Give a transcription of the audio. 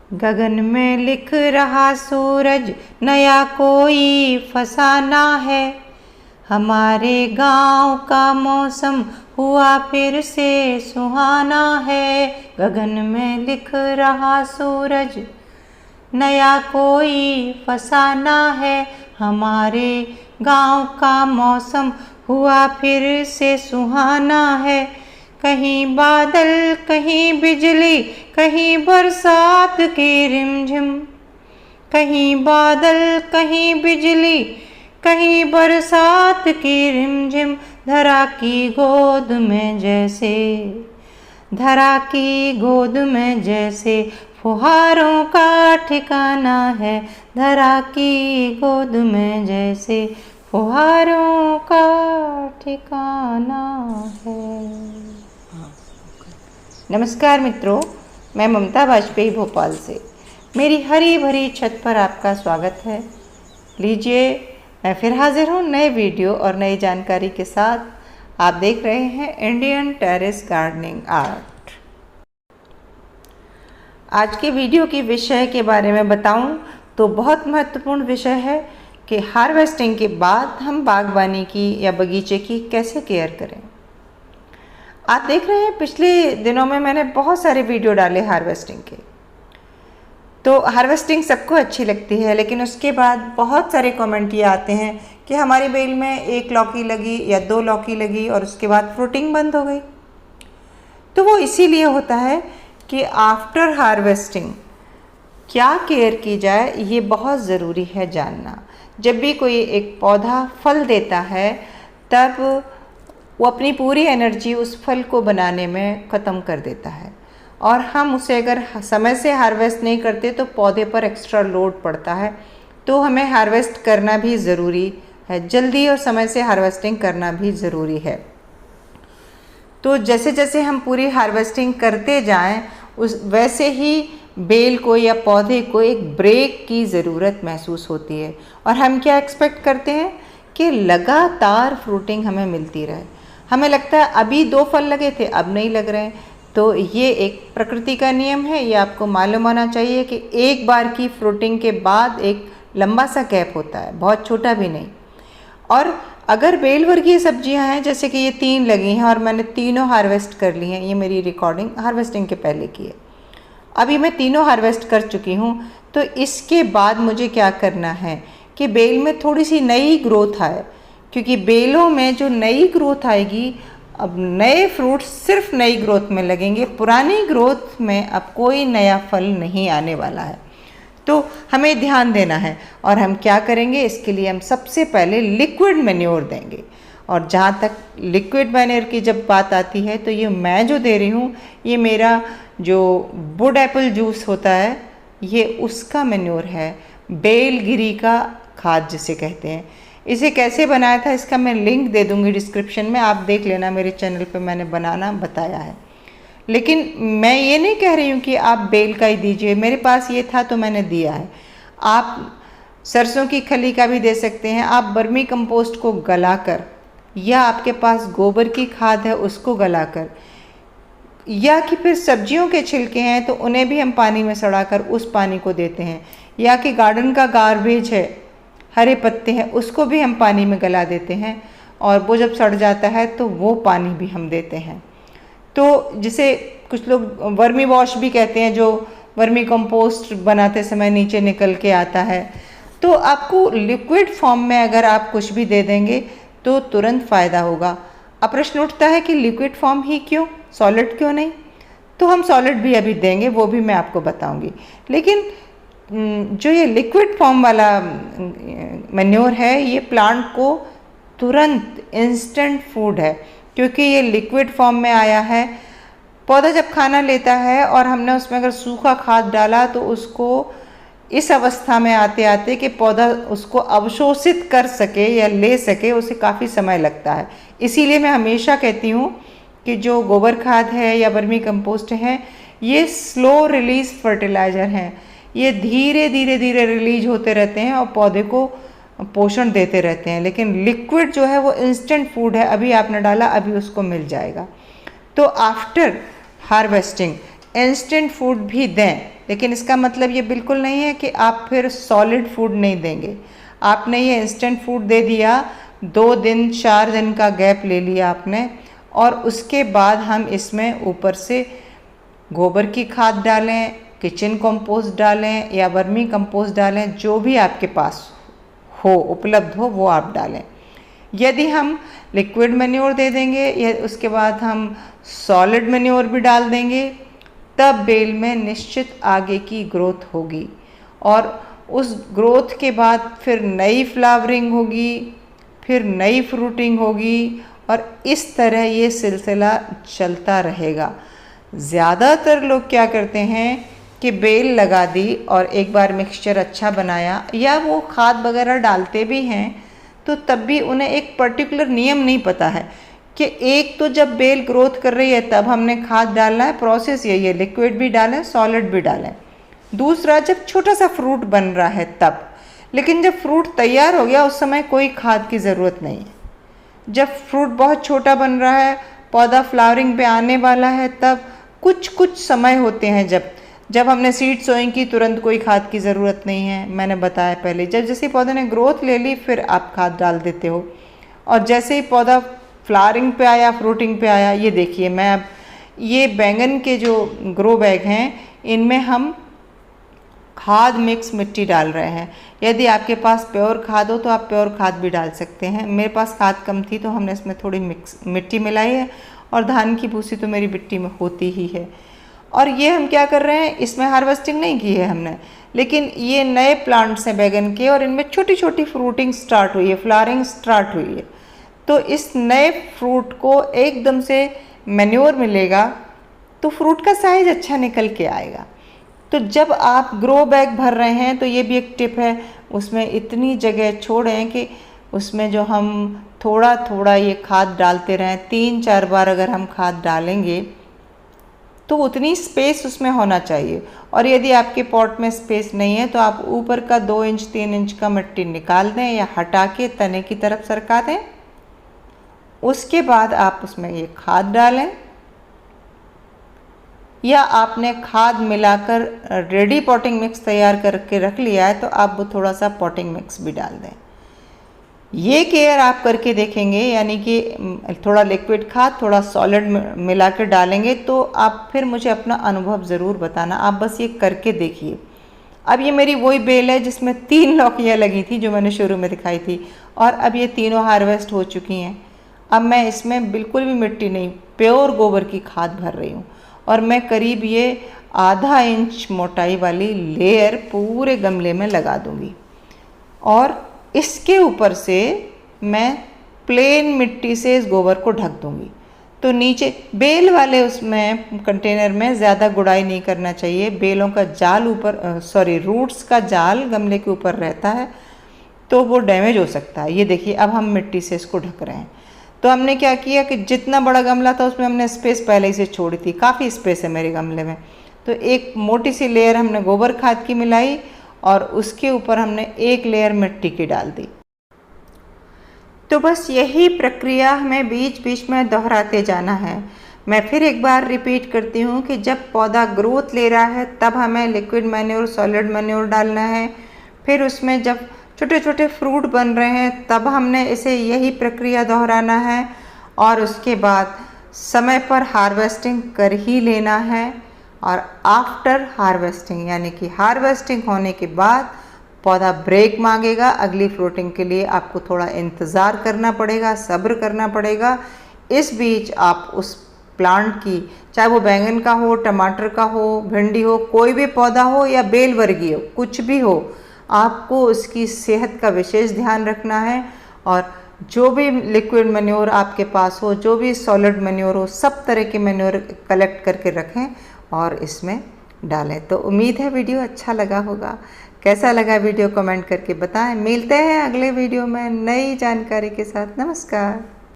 गगन में लिख रहा सूरज नया कोई फसाना है। हमारे गांव का मौसम हुआ फिर से सुहाना है। गगन में लिख रहा सूरज नया कोई फसाना है। हमारे गांव का मौसम हुआ फिर से सुहाना है। कहीं बादल कहीं बिजली कहीं बरसात की रिमझिम। कहीं बादल कहीं बिजली कहीं बरसात की रिमझिम। धरा की गोद में जैसे धरा की गोद में जैसे फुहारों का ठिकाना है। धरा की गोद में जैसे फुहारों का ठिकाना है। नमस्कार मित्रों, मैं ममता वाजपेयी भोपाल से मेरी हरी भरी छत पर आपका स्वागत है। लीजिए, मैं फिर हाजिर हूँ नए वीडियो और नई जानकारी के साथ। आप देख रहे हैं इंडियन टेरेस गार्डनिंग आर्ट। आज के वीडियो की विषय के बारे में बताऊं तो बहुत महत्वपूर्ण विषय है कि हार्वेस्टिंग के बाद हम बागबानी की या बगीचे की कैसे केयर करें। आप देख रहे हैं पिछले दिनों में मैंने बहुत सारे वीडियो डाले हार्वेस्टिंग के। तो हार्वेस्टिंग सबको अच्छी लगती है, लेकिन उसके बाद बहुत सारे कमेंट ये आते हैं कि हमारी बेल में 1 लौकी लगी या 2 लौकी लगी और उसके बाद फ्रूटिंग बंद हो गई। तो वो इसीलिए होता है कि आफ्टर हार्वेस्टिंग क्या केयर की जाए, ये बहुत ज़रूरी है जानना। जब भी कोई एक पौधा फल देता है तब वो अपनी पूरी एनर्जी उस फल को बनाने में ख़त्म कर देता है, और हम उसे अगर समय से हार्वेस्ट नहीं करते तो पौधे पर एक्स्ट्रा लोड पड़ता है। तो हमें हार्वेस्ट करना भी ज़रूरी है, जल्दी और समय से हार्वेस्टिंग करना भी ज़रूरी है। तो जैसे जैसे हम पूरी हार्वेस्टिंग करते जाएं, उस वैसे ही बेल को या पौधे को एक ब्रेक की ज़रूरत महसूस होती है। और हम क्या एक्सपेक्ट करते हैं कि लगातार फ्रूटिंग हमें मिलती रहे। हमें लगता है अभी 2 फल लगे थे, अब नहीं लग रहे हैं। तो ये एक प्रकृति का नियम है, ये आपको मालूम होना चाहिए कि एक बार की फ्रूटिंग के बाद एक लंबा सा गैप होता है, बहुत छोटा भी नहीं। और अगर बेल वर्गीय सब्जियां हैं, जैसे कि ये 3 लगी हैं और मैंने तीनों हार्वेस्ट कर ली हैं, ये मेरी रिकॉर्डिंग हार्वेस्टिंग के पहले की है। अभी मैं तीनों हार्वेस्ट कर चुकी हूँ। तो इसके बाद मुझे क्या करना है कि बेल में थोड़ी सी नई ग्रोथ आए, क्योंकि बेलों में जो नई ग्रोथ आएगी, अब नए फ्रूट्स सिर्फ नई ग्रोथ में लगेंगे, पुरानी ग्रोथ में अब कोई नया फल नहीं आने वाला है। तो हमें ध्यान देना है। और हम क्या करेंगे, इसके लिए हम सबसे पहले लिक्विड मैन्योर देंगे। और जहाँ तक लिक्विड मैन्योर की जब बात आती है, तो ये मैं जो दे रही हूँ, ये मेरा जो वुड एप्पल जूस होता है, ये उसका मैन्योर है, बेलगिरी का खाद जिसे कहते हैं। इसे कैसे बनाया था इसका मैं लिंक दे दूंगी डिस्क्रिप्शन में, आप देख लेना, मेरे चैनल पे मैंने बनाना बताया है। लेकिन मैं ये नहीं कह रही हूँ कि आप बेल का ही दीजिए, मेरे पास ये था तो मैंने दिया है। आप सरसों की खली का भी दे सकते हैं, आप वर्मी कंपोस्ट को गलाकर, या आपके पास गोबर की खाद है उसको गलाकर, या कि फिर सब्जियों के छिलके हैं तो उन्हें भी हम पानी में सड़ाकर उस पानी को देते हैं, या कि गार्डन का गार्बेज है, हरे पत्ते हैं, उसको भी हम पानी में गला देते हैं, और वो जब सड़ जाता है तो वो पानी भी हम देते हैं। तो जिसे कुछ लोग वर्मी वॉश भी कहते हैं, जो वर्मी कंपोस्ट बनाते समय नीचे निकल के आता है। तो आपको लिक्विड फॉर्म में अगर आप कुछ भी दे देंगे तो तुरंत फ़ायदा होगा। अब प्रश्न उठता है कि लिक्विड फॉर्म ही क्यों, सॉलिड क्यों नहीं? तो हम सॉलिड भी अभी देंगे, वो भी मैं आपको बताऊंगी। लेकिन जो ये लिक्विड फॉर्म वाला मैन्योर है, ये प्लांट को तुरंत इंस्टेंट फूड है, क्योंकि ये लिक्विड फॉर्म में आया है। पौधा जब खाना लेता है और हमने उसमें अगर सूखा खाद डाला तो उसको इस अवस्था में आते आते कि पौधा उसको अवशोषित कर सके या ले सके, उसे काफ़ी समय लगता है। इसीलिए मैं हमेशा कहती हूँ कि जो गोबर खाद है या वर्मी कंपोस्ट है, ये स्लो रिलीज फर्टिलाइज़र हैं। ये धीरे धीरे धीरे रिलीज होते रहते हैं और पौधे को पोषण देते रहते हैं। लेकिन लिक्विड जो है वो इंस्टेंट फूड है, अभी आपने डाला अभी उसको मिल जाएगा। तो आफ्टर हार्वेस्टिंग इंस्टेंट फूड भी दें, लेकिन इसका मतलब ये बिल्कुल नहीं है कि आप फिर सॉलिड फूड नहीं देंगे। आपने ये इंस्टेंट फूड दे दिया, 2 दिन 4 दिन का गैप ले लिया आपने, और उसके बाद हम इसमें ऊपर से गोबर की खाद डालें, किचन कंपोस्ट डालें या वर्मी कंपोस्ट डालें, जो भी आपके पास हो, उपलब्ध हो, वो आप डालें। यदि हम लिक्विड मैन्योर दे देंगे या उसके बाद हम सॉलिड मैन्योर भी डाल देंगे, तब बेल में निश्चित आगे की ग्रोथ होगी और उस ग्रोथ के बाद फिर नई फ्लावरिंग होगी, फिर नई फ्रूटिंग होगी और इस तरह ये सिलसिला चलता रहेगा। ज़्यादातर लोग क्या करते हैं कि बेल लगा दी और एक बार मिक्सचर अच्छा बनाया, या वो खाद वगैरह डालते भी हैं तो तब भी उन्हें एक पर्टिकुलर नियम नहीं पता है कि एक तो जब बेल ग्रोथ कर रही है तब हमने खाद डालना है, प्रोसेस यही है, लिक्विड भी डालें सॉलिड भी डालें। दूसरा, जब छोटा सा फ्रूट बन रहा है तब, लेकिन जब फ्रूट तैयार हो गया उस समय कोई खाद की ज़रूरत नहीं है। जब फ्रूट बहुत छोटा बन रहा है, पौधा फ्लावरिंग पे आने वाला है, तब कुछ समय होते हैं जब हमने सीड सोइंग की तुरंत कोई खाद की ज़रूरत नहीं है। मैंने बताया पहले, जब जैसे पौधे ने ग्रोथ ले ली फिर आप खाद डाल देते हो, और जैसे ही पौधा फ्लावरिंग पे आया, फ्रूटिंग पे आया, ये देखिए मैं अब ये बैंगन के जो ग्रो बैग हैं इनमें हम खाद मिक्स मिट्टी डाल रहे हैं। यदि आपके पास प्योर खाद हो तो आप प्योर खाद भी डाल सकते हैं। मेरे पास खाद कम थी तो हमने इसमें थोड़ी मिक्स मिट्टी मिलाई है, और धान की भूसी तो मेरी मिट्टी में होती ही है। और ये हम क्या कर रहे हैं, इसमें हार्वेस्टिंग नहीं की है हमने, लेकिन ये नए प्लांट्स हैं बैगन के और इनमें छोटी छोटी फ्रूटिंग स्टार्ट हुई है, फ्लावरिंग स्टार्ट हुई है। तो इस नए फ्रूट को एकदम से मैन्योर मिलेगा तो फ्रूट का साइज अच्छा निकल के आएगा। तो जब आप ग्रो बैग भर रहे हैं तो ये भी एक टिप है, उसमें इतनी जगह छोड़ें कि उसमें जो हम थोड़ा थोड़ा ये खाद डालते रहें। 3-4 बार अगर हम खाद डालेंगे तो उतनी स्पेस उसमें होना चाहिए। और यदि आपके पॉट में स्पेस नहीं है तो आप ऊपर का 2 इंच 3 इंच का मिट्टी निकाल दें या हटा के तने की तरफ सरका दें। उसके बाद आप उसमें ये खाद डालें, या आपने खाद मिलाकर रेडी पॉटिंग मिक्स तैयार करके रख लिया है तो आप वो थोड़ा सा पॉटिंग मिक्स भी डाल दें। ये केयर आप करके देखेंगे, यानी कि थोड़ा लिक्विड खाद थोड़ा सॉलिड मिला कर डालेंगे, तो आप फिर मुझे अपना अनुभव ज़रूर बताना। आप बस ये करके देखिए। अब ये मेरी वही बेल है जिसमें 3 लौकियाँ लगी थी जो मैंने शुरू में दिखाई थी, और अब ये तीनों हार्वेस्ट हो चुकी हैं। अब मैं इसमें बिल्कुल भी मिट्टी नहीं, प्योर गोबर की खाद भर रही हूँ, और मैं करीब ये आधा इंच मोटाई वाली लेयर पूरे गमले में लगा दूँगी, और इसके ऊपर से मैं प्लेन मिट्टी से इस गोबर को ढक दूँगी। तो नीचे बेल वाले उसमें कंटेनर में ज़्यादा गुड़ाई नहीं करना चाहिए। बेलों का जाल ऊपर रूट्स का जाल गमले के ऊपर रहता है तो वो डैमेज हो सकता है। ये देखिए अब हम मिट्टी से इसको ढक रहे हैं। तो हमने क्या किया कि जितना बड़ा गमला था उसमें हमने स्पेस पहले ही से छोड़ी थी, काफ़ी स्पेस है मेरे गमले में। तो एक मोटी सी लेयर हमने गोबर खाद की मिलाई और उसके ऊपर हमने एक लेयर मिट्टी की डाल दी। तो बस यही प्रक्रिया हमें बीच बीच में दोहराते जाना है। मैं फिर एक बार रिपीट करती हूँ कि जब पौधा ग्रोथ ले रहा है तब हमें लिक्विड मैन्योर सॉलिड मैन्योर डालना है। फिर उसमें जब छोटे छोटे फ्रूट बन रहे हैं तब हमने इसे यही प्रक्रिया दोहराना है, और उसके बाद समय पर हार्वेस्टिंग कर ही लेना है। और आफ्टर हार्वेस्टिंग, यानी कि हार्वेस्टिंग होने के बाद पौधा ब्रेक मांगेगा, अगली फ्रूटिंग के लिए आपको थोड़ा इंतज़ार करना पड़ेगा, सब्र करना पड़ेगा। इस बीच आप उस प्लांट की, चाहे वो बैंगन का हो, टमाटर का हो, भिंडी हो, कोई भी पौधा हो या बेल वर्गीय हो, कुछ भी हो, आपको उसकी सेहत का विशेष ध्यान रखना है। और जो भी लिक्विड मैन्योर आपके पास हो, जो भी सॉलिड मैन्योर हो, सब तरह के मैन्योर कलेक्ट करके रखें और इसमें डालें। तो उम्मीद है वीडियो अच्छा लगा होगा। कैसा लगा वीडियो कमेंट करके बताएं। मिलते हैं अगले वीडियो में नई जानकारी के साथ। नमस्कार।